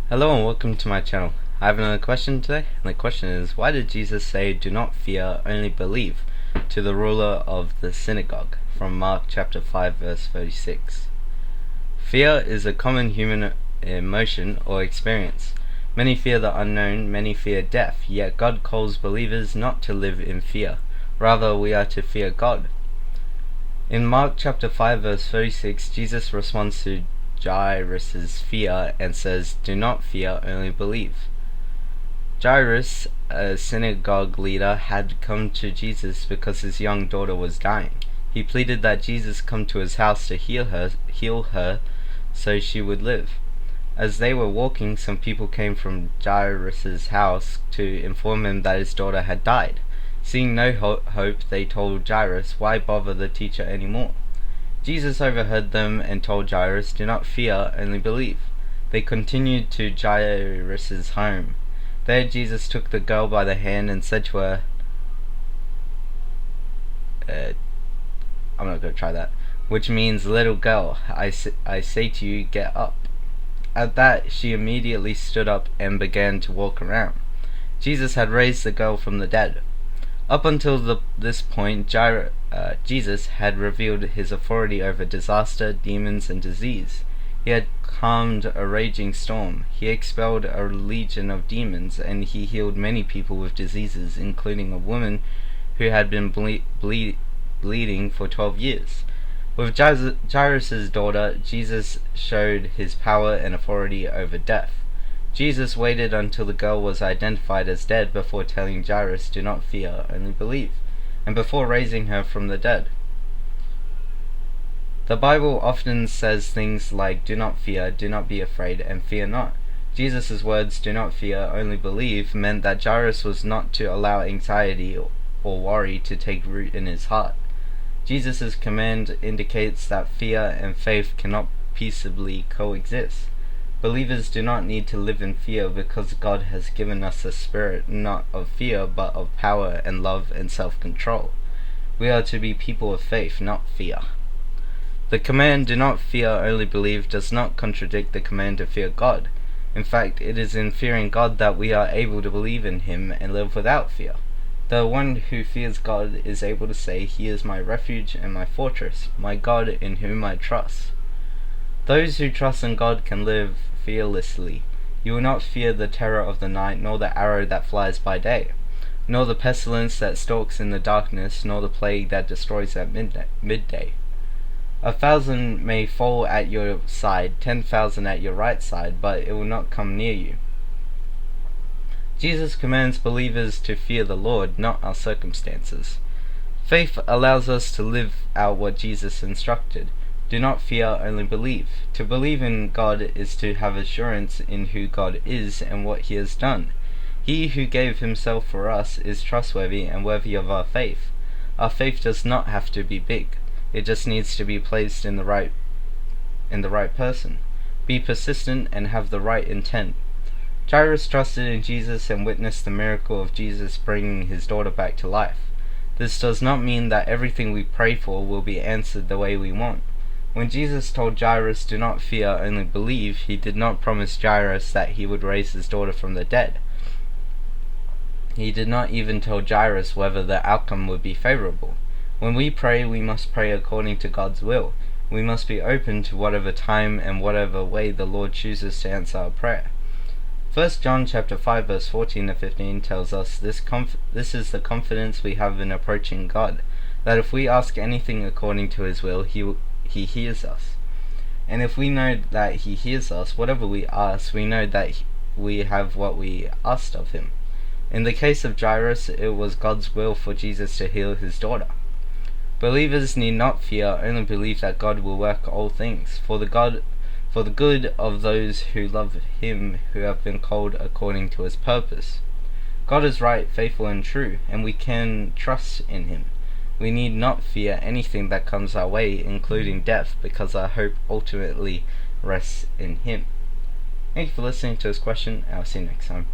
Hello and welcome to my channel. I have another question today, and the question is, why did Jesus say, "Do not fear, only believe," to the ruler of the synagogue, from Mark chapter 5 verse 36? Fear is a common human emotion or experience. Many fear the unknown, many fear death, yet God calls believers not to live in fear. Rather, we are to fear God. In Mark chapter 5 verse 36, Jesus responds to Jairus' fear and says, "Do not fear, only believe." Jairus, a synagogue leader, had come to Jesus because his young daughter was dying. He pleaded that Jesus come to his house to heal her so she would live. As they were walking, some people came from Jairus' house to inform him that his daughter had died. Seeing no hope, they told Jairus, "Why bother the teacher anymore?" Jesus overheard them and told Jairus, "Do not fear, only believe." They continued to Jairus' home. There Jesus took the girl by the hand and said to her, I'm not going to try that, which means, "Little girl, I say to you, get up." At that, she immediately stood up and began to walk around. Jesus had raised the girl from the dead. Up until this point, Jesus had revealed his authority over disaster, demons, and disease. He had calmed a raging storm. He expelled a legion of demons, and he healed many people with diseases, including a woman who had been bleeding for 12 years. With Jairus' daughter, Jesus showed his power and authority over death. Jesus waited until the girl was identified as dead before telling Jairus, "Do not fear, only believe," and before raising her from the dead. The Bible often says things like, "Do not fear, do not be afraid, and fear not." Jesus' words, "Do not fear, only believe," meant that Jairus was not to allow anxiety or worry to take root in his heart. Jesus' command indicates that fear and faith cannot peaceably coexist. Believers do not need to live in fear because God has given us a spirit not of fear but of power and love and self-control. We are to be people of faith, not fear. The command, "Do not fear, only believe," does not contradict the command to fear God. In fact, it is in fearing God that we are able to believe in Him and live without fear. The one who fears God is able to say, "He is my refuge and my fortress, my God in whom I trust." Those who trust in God can live fearlessly. You will not fear the terror of the night, nor the arrow that flies by day, nor the pestilence that stalks in the darkness, nor the plague that destroys at midday. 1,000 may fall at your side, 10,000 at your right side, but it will not come near you. Jesus commands believers to fear the Lord, not our circumstances. Faith allows us to live out what Jesus instructed. Do not fear, only believe. To believe in God is to have assurance in who God is and what He has done. He who gave Himself for us is trustworthy and worthy of our faith. Our faith does not have to be big. It just needs to be placed in the right person. Be persistent and have the right intent. Jairus trusted in Jesus and witnessed the miracle of Jesus bringing his daughter back to life. This does not mean that everything we pray for will be answered the way we want. When Jesus told Jairus, "Do not fear, only believe," He did not promise Jairus that he would raise his daughter from the dead. He did not even tell Jairus whether the outcome would be favorable. When we pray, we must pray according to God's will. We must be open to whatever time and whatever way the Lord chooses to answer our prayer. 1 John chapter 5 verse 14 to 15 tells us, this is the confidence we have in approaching God, that if we ask anything according to His will, He hears us. And if we know that He hears us, whatever we ask, we know that we have what we asked of Him. In the case of Jairus, it was God's will for Jesus to heal his daughter. Believers need not fear, only believe that God will work all things for the good of those who love Him, who have been called according to His purpose. God is right, faithful, and true, and we can trust in Him. We need not fear anything that comes our way, including death, because our hope ultimately rests in Him. Thank you for listening to this question. I'll see you next time.